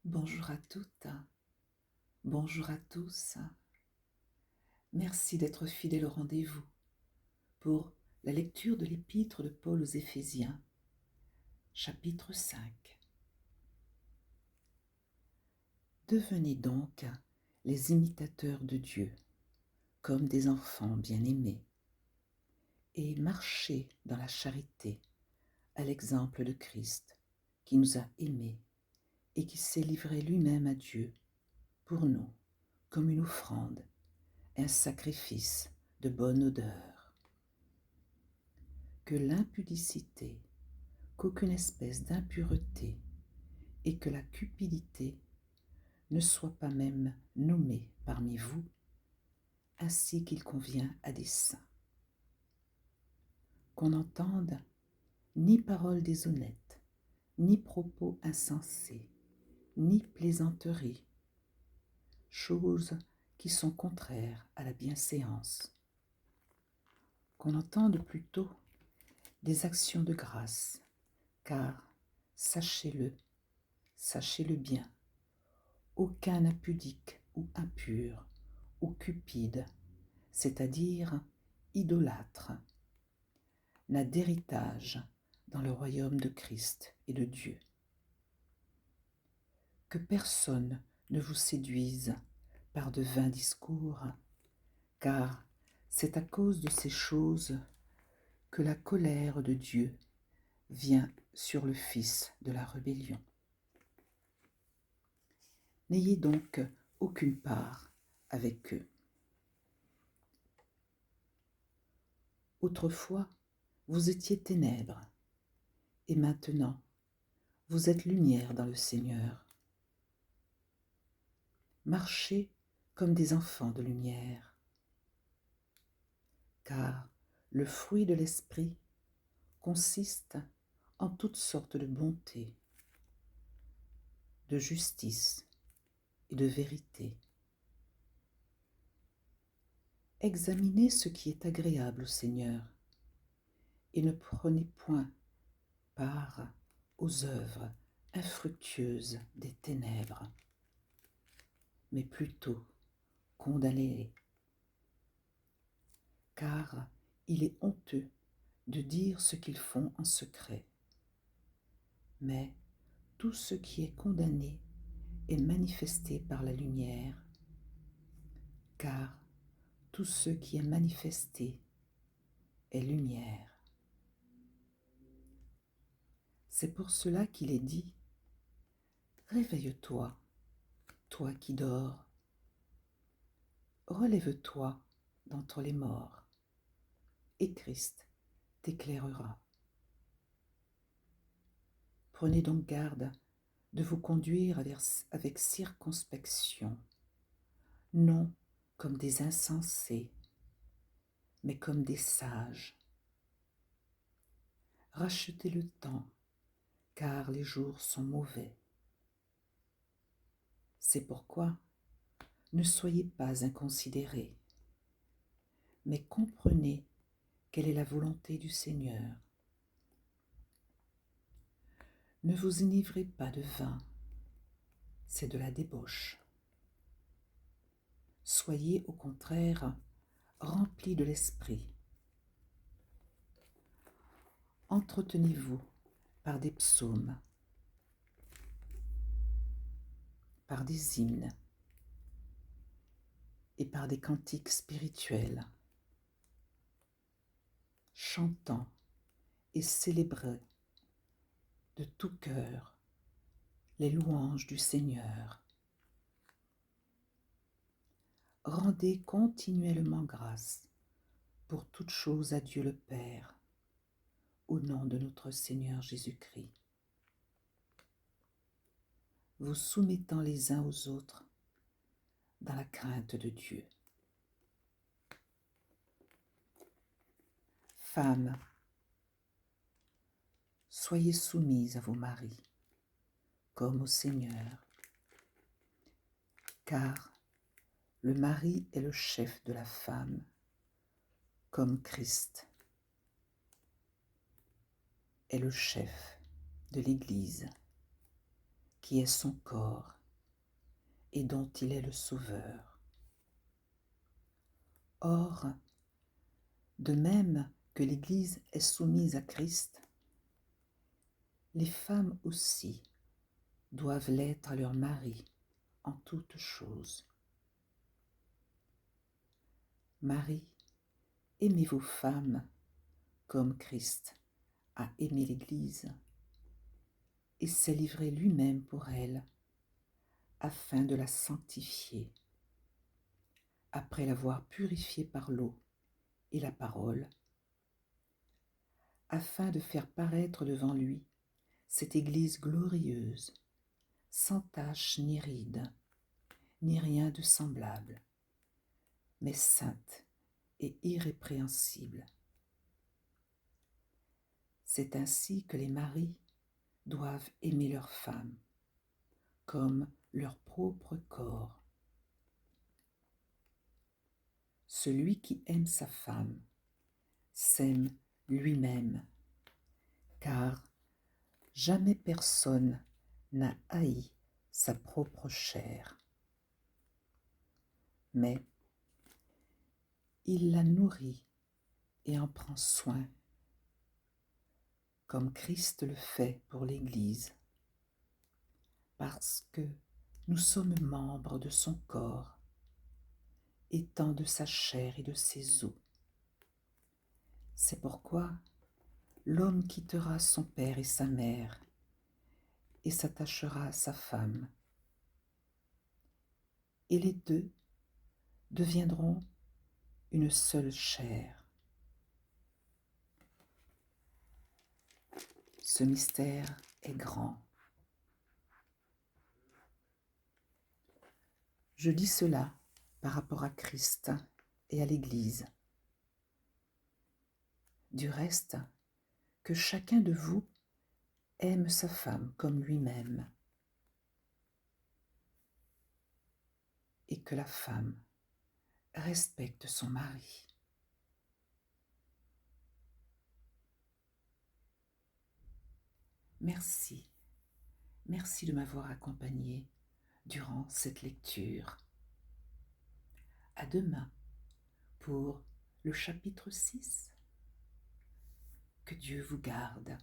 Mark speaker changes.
Speaker 1: Bonjour à toutes, bonjour à tous. Merci d'être fidèles au rendez-vous pour la lecture de l'épître de Paul aux Éphésiens, chapitre 5. Devenez donc les imitateurs de Dieu, comme des enfants bien-aimés, et marchez dans la charité, à l'exemple de Christ, qui nous a aimés et qui s'est livré lui-même à Dieu pour nous, comme une offrande, un sacrifice de bonne odeur. Que l'impudicité, qu'aucune espèce d'impureté et que la cupidité ne soient pas même nommées parmi vous, ainsi qu'il convient à des saints. Qu'on n'entende ni paroles déshonnêtes, ni propos insensés, ni plaisanteries, choses qui sont contraires à la bienséance. Qu'on entende plutôt des actions de grâce, car, sachez-le bien, aucun impudique ou impur ou cupide, c'est-à-dire idolâtre, n'a d'héritage dans le royaume de Christ et de Dieu. Que personne ne vous séduise par de vains discours, car c'est à cause de ces choses que la colère de Dieu vient sur le fils de la rébellion. N'ayez donc aucune part avec eux. Autrefois, vous étiez ténèbres, et maintenant, vous êtes lumière dans le Seigneur. Marchez comme des enfants de lumière, car le fruit de l'esprit consiste en toutes sortes de bonté, de justice et de vérité. Examinez ce qui est agréable au Seigneur et ne prenez point part aux œuvres infructueuses des ténèbres, mais plutôt condamnez-les. Car il est honteux de dire ce qu'ils font en secret. Mais tout ce qui est condamné est manifesté par la lumière, car tout ce qui est manifesté est lumière. C'est pour cela qu'il est dit : réveille-toi, toi qui dors, relève-toi d'entre les morts, et Christ t'éclairera. Prenez donc garde de vous conduire avec circonspection, non comme des insensés, mais comme des sages. Rachetez le temps, car les jours sont mauvais. C'est pourquoi ne soyez pas inconsidérés, mais comprenez quelle est la volonté du Seigneur. Ne vous enivrez pas de vin, c'est de la débauche. Soyez au contraire remplis de l'esprit. Entretenez-vous par des psaumes, par des hymnes et par des cantiques spirituels, chantant et célébrant de tout cœur les louanges du Seigneur. Rendez continuellement grâce pour toutes choses à Dieu le Père, au nom de notre Seigneur Jésus-Christ, vous soumettant les uns aux autres dans la crainte de Dieu. Femmes, soyez soumises à vos maris, comme au Seigneur, car le mari est le chef de la femme, comme Christ est le chef de l'Église, qui est son corps et dont il est le sauveur. Or, de même que l'Église est soumise à Christ, les femmes aussi doivent l'être à leur mari en toutes choses. Marie, aimez vos femmes comme Christ a aimé l'Église et s'est livré lui-même pour elle, afin de la sanctifier, après l'avoir purifiée par l'eau et la parole, afin de faire paraître devant lui cette Église glorieuse, sans tache ni ride, ni rien de semblable, mais sainte et irrépréhensible. C'est ainsi que les maris doivent aimer leurs femmes, comme leur propre corps. Celui qui aime sa femme s'aime lui-même, car jamais personne n'a haï sa propre chair, mais il la nourrit et en prend soin, comme Christ le fait pour l'Église, parce que nous sommes membres de son corps, étant de sa chair et de ses os. C'est pourquoi l'homme quittera son père et sa mère et s'attachera à sa femme, et les deux deviendront une seule chair. Ce mystère est grand. Je dis cela par rapport à Christ et à l'Église. Du reste, que chacun de vous aime sa femme comme lui-même, et que la femme respecte son mari. Merci de m'avoir accompagné durant cette lecture. À demain pour le chapitre 6. Que Dieu vous garde.